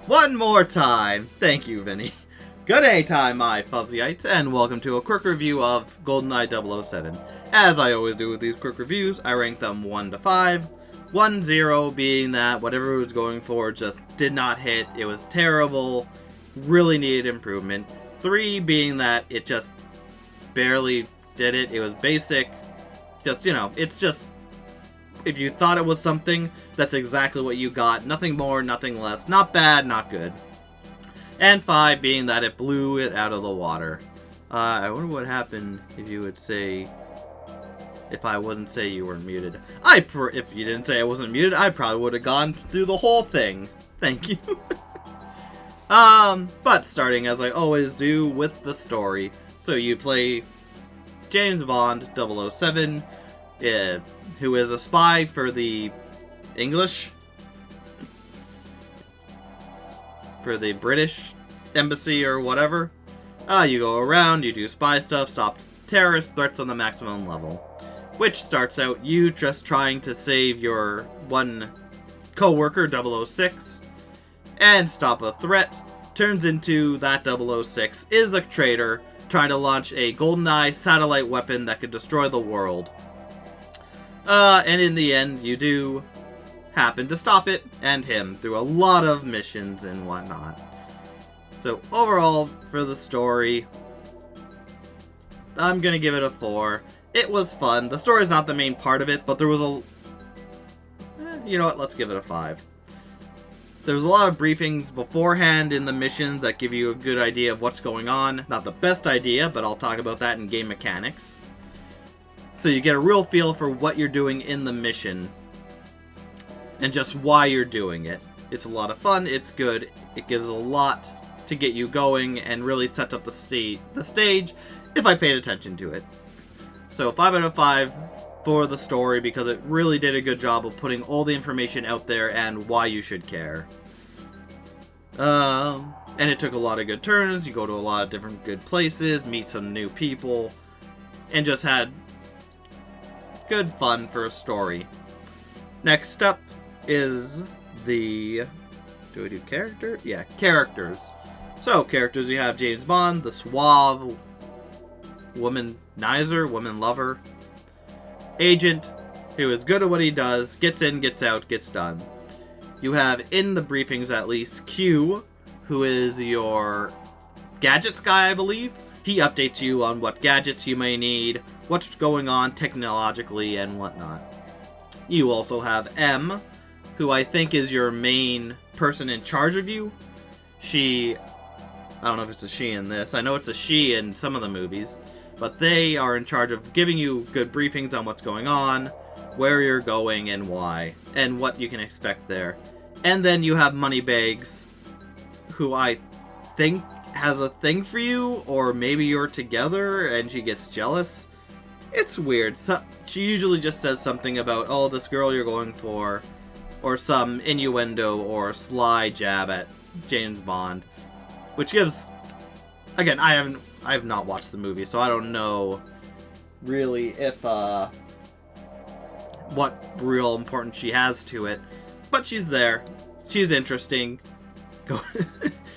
One more time. Thank you, Vinny. Good day time, my fuzzyites, and welcome to a quick review of GoldenEye 007. As I always do with these quick reviews, I rank them 1 to 5. 1, 0 being that whatever it was going for just did not hit, it was terrible, really needed improvement. 3 being that it just barely did it, it was basic, just, it's just, if you thought it was something, that's exactly what you got. Nothing more, nothing less. Not bad, not good. And 5 being that it blew it out of the water. I wonder what happened if you would say... If I wouldn't say you weren't muted. If you didn't say I wasn't muted, I probably would have gone through the whole thing. Thank you. But starting as I always do with the story. So you play James Bond 007, who is a spy for the English? For the British embassy or whatever. You go around, you do spy stuff, stop terrorist threats on the maximum level. Which starts out you just trying to save your one co-worker, 006, and stop a threat. Turns into that 006 is a traitor trying to launch a GoldenEye satellite weapon that could destroy the world. And in the end, you do happen to stop it and him through a lot of missions and whatnot. So overall, for the story, I'm gonna give it a 4. It was fun. The story's not the main part of it, but there was a... you know what? Let's give it a 5. There's a lot of briefings beforehand in the missions that give you a good idea of what's going on. Not the best idea, but I'll talk about that in game mechanics. So you get a real feel for what you're doing in the mission. And just why you're doing it. It's a lot of fun. It's good. It gives a lot to get you going and really sets up the stage if I paid attention to it. So 5 out of 5 for the story because it really did a good job of putting all the information out there and why you should care. And it took a lot of good turns. You go to a lot of different good places, meet some new people, and just had good fun for a story. Next up is the... Do I do character? Yeah, characters. So, characters, you have James Bond, the suave womanizer, woman lover, agent, who is good at what he does, gets in, gets out, gets done. You have, in the briefings at least, Q, who is your gadgets guy, I believe. He updates you on what gadgets you may need, what's going on technologically, and whatnot. You also have M, who I think is your main person in charge of you. She... I don't know if it's a she in this. I know it's a she in some of the movies. But they are in charge of giving you good briefings on what's going on, where you're going, and why, and what you can expect there. And then you have Moneybags, who I think has a thing for you, or maybe you're together and she gets jealous. It's weird. So, she usually just says something about, oh, this girl you're going for, or some innuendo or sly jab at James Bond, which gives... Again, I have not watched the movie, so I don't know really if what real importance she has to it. But she's there. She's interesting.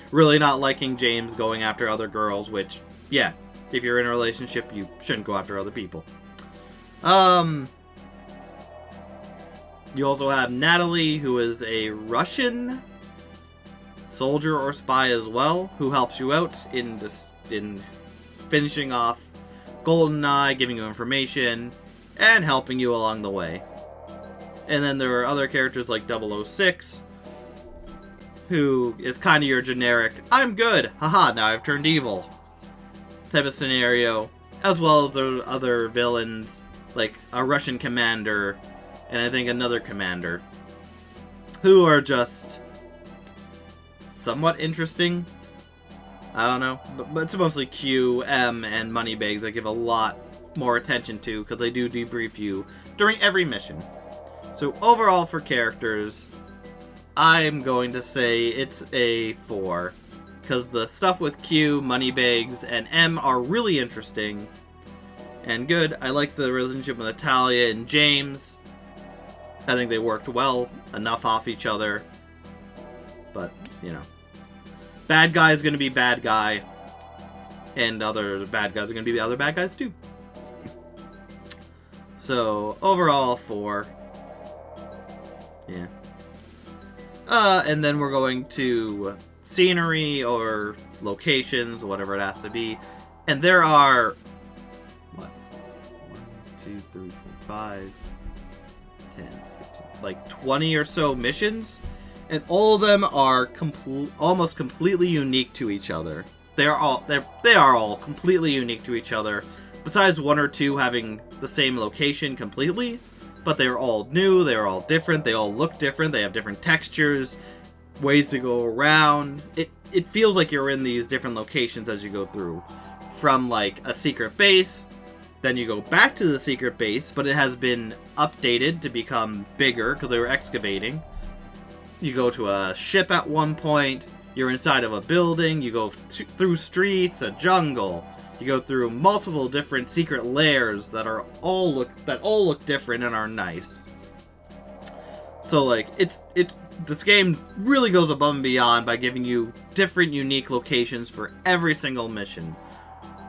Really not liking James going after other girls, which, yeah, if you're in a relationship, you shouldn't go after other people. You also have Natalie, who is a Russian soldier or spy as well, who helps you out in finishing off GoldenEye, giving you information, and helping you along the way. And then there are other characters like 006, who is kind of your generic, I'm good, haha, now I've turned evil, type of scenario, as well as the other villains, like a Russian commander, and I think another commander, who are just somewhat interesting. I don't know, but it's mostly Q, M, and Moneybags I give a lot more attention to because they do debrief you during every mission. So overall for characters, I'm going to say it's a 4 because the stuff with Q, Moneybags, and M are really interesting and good. I like the relationship with Natalia and James. I think they worked well enough off each other. But, you know, bad guy is going to be bad guy, and other bad guys are going to be other bad guys too. So, overall, 4. Yeah. And then we're going to scenery or locations, whatever it has to be. And there are, what? 1, 2, 3, 4, 5, 10, 15, like 20 or so missions. And all of them are almost completely unique to each other. They are all completely unique to each other. Besides 1 or 2 having the same location completely, but they're all new, they're all different, they all look different, they have different textures, ways to go around. It feels like you're in these different locations as you go through. From like a secret base, then you go back to the secret base, but it has been updated to become bigger because they were excavating. You go to a ship at one point, you're inside of a building, you go through streets, a jungle. You go through multiple different secret layers that all look different and are nice. So like this game really goes above and beyond by giving you different unique locations for every single mission.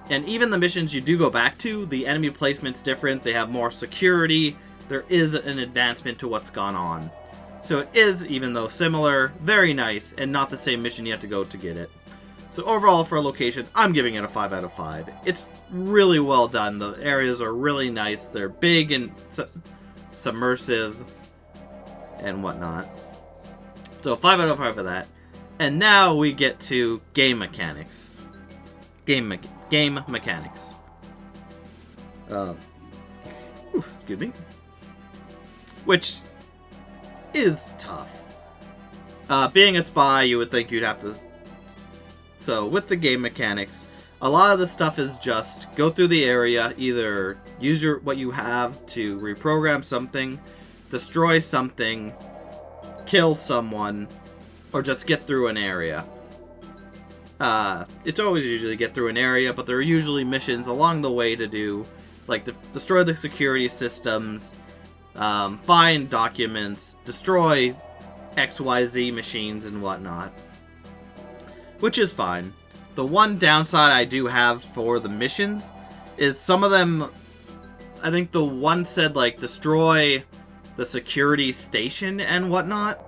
And even the missions you do go back to, the enemy placement's different, they have more security, there is an advancement to what's gone on. So it is, even though similar, very nice, and not the same mission you have to go to get it. So overall, for a location, I'm giving it a 5 out of 5. It's really well done. The areas are really nice. They're big and submersive and whatnot. So 5 out of 5 for that. And now we get to game mechanics. Game mechanics. Excuse me. Which is tough. Being a spy, you would think you'd have to... So, with the game mechanics, a lot of the stuff is just go through the area, either use what you have to reprogram something, destroy something, kill someone, or just get through an area. It's always usually get through an area, but there are usually missions along the way to do, like destroy the security systems, find documents, destroy XYZ machines and whatnot. Which is fine. The one downside I do have for the missions is some of them, I think the one said like destroy the security station and whatnot,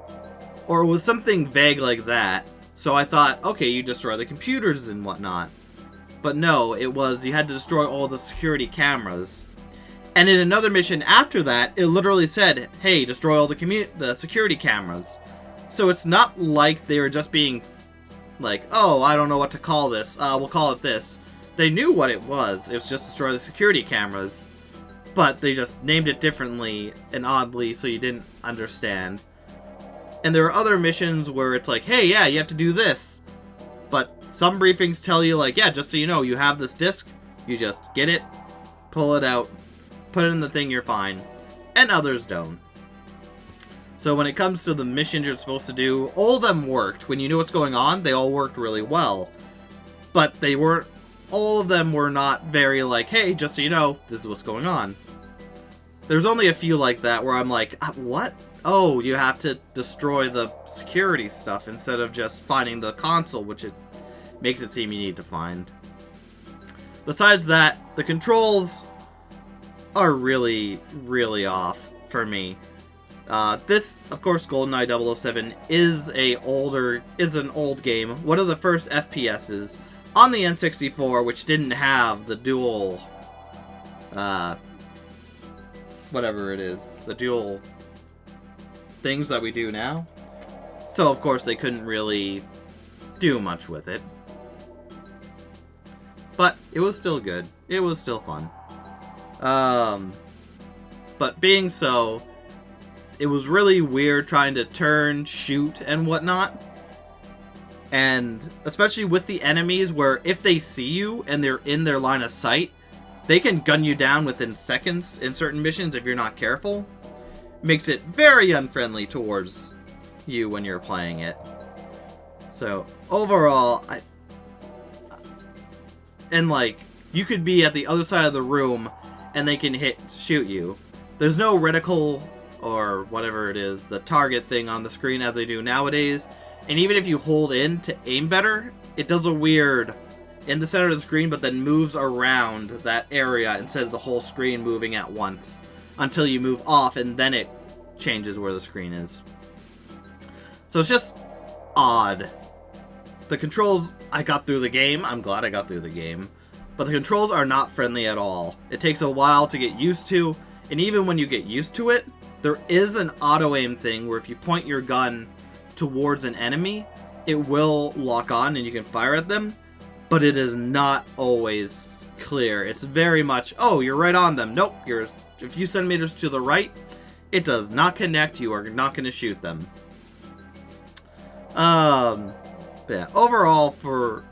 or it was something vague like that. So I thought, okay, you destroy the computers and whatnot. But no, it was you had to destroy all the security cameras. And in another mission after that, it literally said, hey, destroy all the security cameras. So it's not like they were just being like, oh, I don't know what to call this. We'll call it this. They knew what it was. It was just destroy the security cameras. But they just named it differently and oddly so you didn't understand. And there are other missions where it's like, hey, yeah, you have to do this. But some briefings tell you, like, yeah, just so you know, you have this disc. You just get it, pull it out, put it in the thing, you're fine. And others don't. So when it comes to the missions you're supposed to do, all of them worked. When you knew what's going on, they all worked really well. But they weren't, all of them were not very like, hey, just so you know, this is what's going on. There's only a few like that where I'm like, what? Oh, you have to destroy the security stuff instead of just finding the console, which it makes it seem you need to find. Besides that, the controls are really, really off for me. This, of course, GoldenEye 007 is an old game. One of the first FPSs on the N64, which didn't have the dual, whatever it is, the dual things that we do now. So, of course, they couldn't really do much with it. But it was still good. It was still fun. But being so, it was really weird trying to turn, shoot, and whatnot. And especially with the enemies, where if they see you and they're in their line of sight, they can gun you down within seconds in certain missions if you're not careful. Makes it very unfriendly towards you when you're playing it. So, overall, and like, you could be at the other side of the room and they can shoot you. There's no reticle or whatever it is, the target thing on the screen as they do nowadays. And even if you hold in to aim better, it does a weird in the center of the screen, but then moves around that area instead of the whole screen moving at once until you move off, and then it changes where the screen is. So it's just odd. The controls, I got through the game. I'm glad I got through the game. But the controls are not friendly at all. It takes a while to get used to, and even when you get used to it, there is an auto-aim thing where if you point your gun towards an enemy, it will lock on and you can fire at them, but it is not always clear. It's very much, oh, you're right on them. Nope, you're a few centimeters to the right. It does not connect. You are not going to shoot them. Yeah, overall, for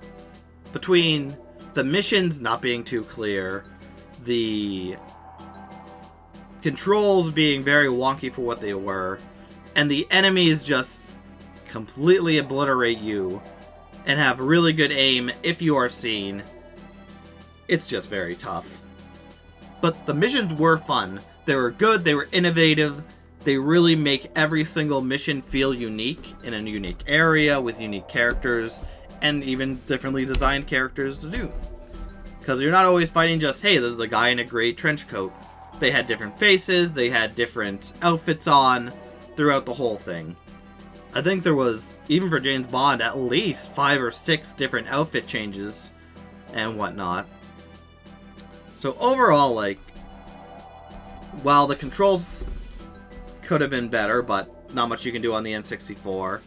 between the missions not being too clear, the controls being very wonky for what they were, and the enemies just completely obliterate you and have really good aim if you are seen, it's just very tough. But the missions were fun. They were good, they were innovative, they really make every single mission feel unique in a unique area with unique characters and even differently designed characters to do. Because you're not always fighting just, hey, this is a guy in a gray trench coat. They had different faces, they had different outfits on throughout the whole thing. I think there was, even for James Bond, at least 5 or 6 different outfit changes and whatnot. So overall, like, while the controls could have been better, but not much you can do on the N64.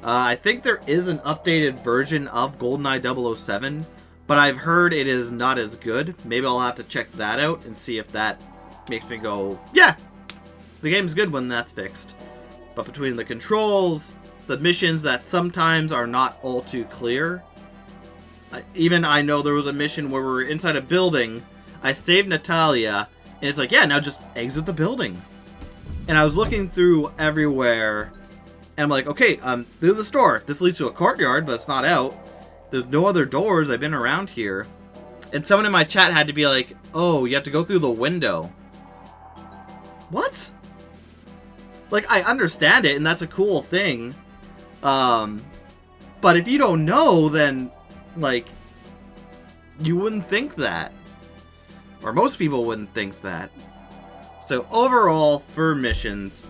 I think there is an updated version of GoldenEye 007, but I've heard it is not as good. Maybe I'll have to check that out and see if that makes me go, yeah, the game's good when that's fixed. But between the controls, the missions that sometimes are not all too clear, even I know there was a mission where we were inside a building, I saved Natalia, and it's like, yeah, now just exit the building. And I was looking through everywhere, and I'm like, okay, through the store. This leads to a courtyard, but it's not out. There's no other doors. I've been around here. And someone in my chat had to be like, oh, you have to go through the window. What? Like, I understand it, and that's a cool thing. But if you don't know, then, like, you wouldn't think that. Or most people wouldn't think that. So overall, for missions,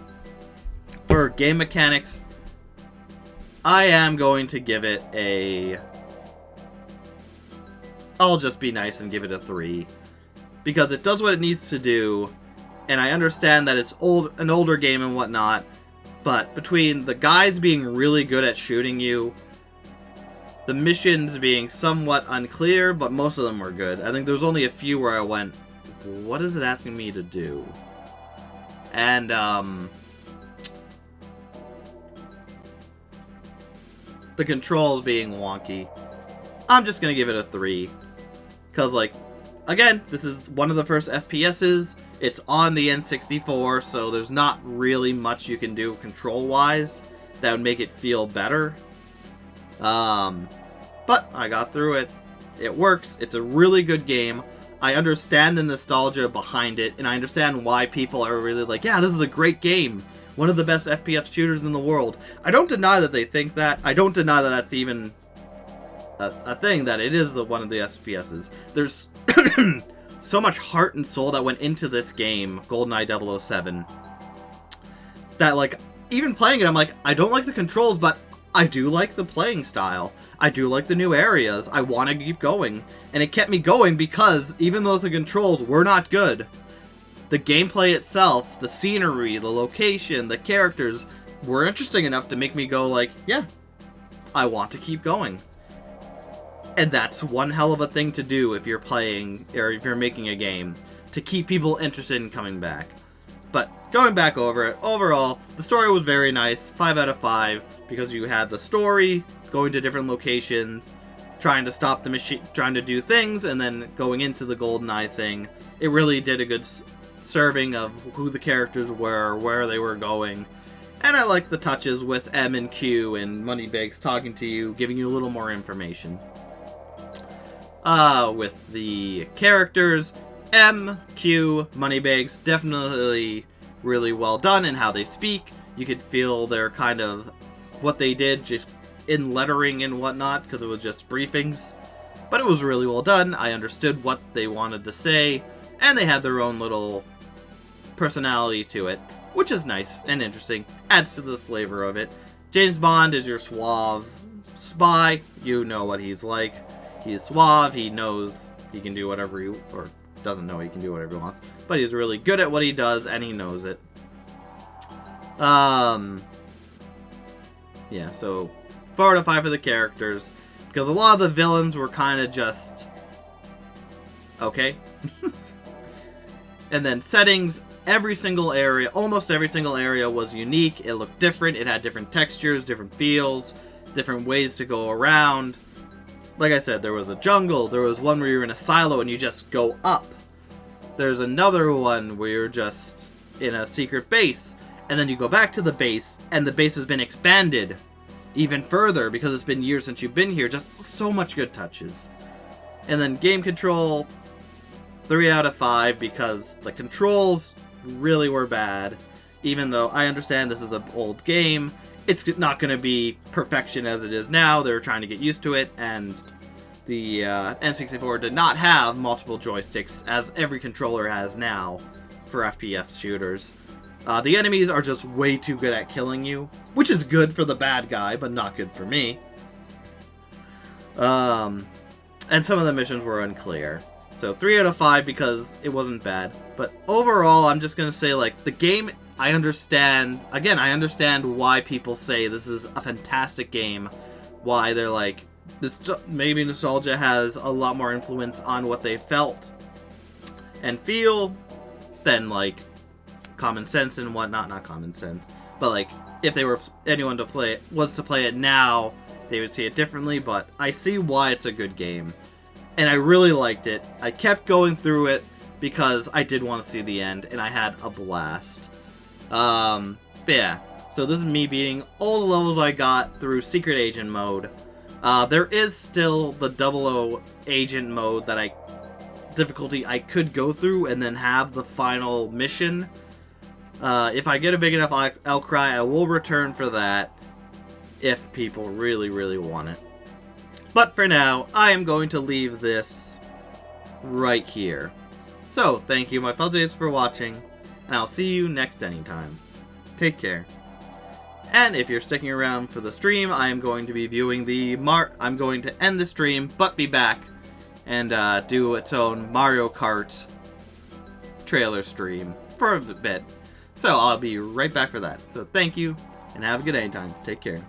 for game mechanics, I am going to give it a... I'll just be nice and give it a 3. Because it does what it needs to do, and I understand that it's an older game and whatnot, but between the guys being really good at shooting you, the missions being somewhat unclear, but most of them were good. I think there was only a few where I went, what is it asking me to do? And, the controls being wonky. I'm just gonna give it a 3. Because, like, again, this is one of the first FPSs. It's on the N64, so there's not really much you can do control-wise that would make it feel better. But I got through it. It works. It's a really good game. I understand the nostalgia behind it, and I understand why people are really like, yeah, this is a great game. One of the best FPS shooters in the world. I don't deny that they think that. I don't deny that that's even a thing, that it is one of the FPSs. There's so much heart and soul that went into this game, GoldenEye 007, that, like, even playing it, I'm like, I don't like the controls, but I do like the playing style. I do like the new areas. I want to keep going. And it kept me going because even though the controls were not good, the gameplay itself, the scenery, the location, the characters were interesting enough to make me go like, yeah, I want to keep going. And that's one hell of a thing to do if you're playing, or if you're making a game, to keep people interested in coming back. But going back over it, overall, the story was very nice, 5 out of 5, because you had the story, going to different locations, trying to stop the machine, trying to do things, and then going into the GoldenEye thing. It really did a good serving of who the characters were, where they were going. And I like the touches with M and Q and Moneybags talking to you, giving you a little more information. With the characters, M, Q, Moneybags, definitely really well done in how they speak. You could feel their kind of what they did just in lettering and whatnot, because it was just briefings. But it was really well done. I understood what they wanted to say, and they had their own little personality to it, which is nice and interesting. Adds to the flavor of it. James Bond is your suave spy. You know what he's like. He's suave. He knows he can do whatever he... or doesn't know he can do whatever he wants. But he's really good at what he does, and he knows it. Yeah, so 4 out of 5 for the characters. Because a lot of the villains were kind of just... okay. And then settings, every single area, almost every single area was unique. It looked different. It had different textures, different feels, different ways to go around. Like I said, there was a jungle. There was one where you're in a silo and you just go up. There's another one where you're just in a secret base. And then you go back to the base, and the base has been expanded even further because it's been years since you've been here. Just so much good touches. And then game control, 3 out of 5 because the controls really were bad. Even though I understand this is an old game, it's not going to be perfection as it is now. They were trying to get used to it, and the N64 did not have multiple joysticks as every controller has now for FPS shooters. The enemies are just way too good at killing you, which is good for the bad guy, but not good for me. And some of the missions were unclear. So 3 out of 5 because it wasn't bad. But overall, I'm just going to say, like, the game, I understand. Again, I understand why people say this is a fantastic game. Why they're like, this, maybe nostalgia has a lot more influence on what they felt and feel than, like, common sense and whatnot. Not common sense, but like if they were anyone to play it, was to play it now, they would see it differently. But I see why it's a good game, and I really liked it. I kept going through it because I did want to see the end, and I had a blast. But yeah, so this is me beating all the levels I got through Secret Agent mode. There is still the 00 Agent mode that difficulty I could go through and then have the final mission. If I get a big enough outcry, I will return for that if people really, really want it. But for now, I am going to leave this right here. So, thank you, my fuzzies, for watching, and I'll see you next anytime. Take care. And if you're sticking around for the stream, I am going to be viewing the I'm going to end the stream, but be back and do its own Mario Kart trailer stream for a bit. So I'll be right back for that. So thank you, and have a good anytime. Take care.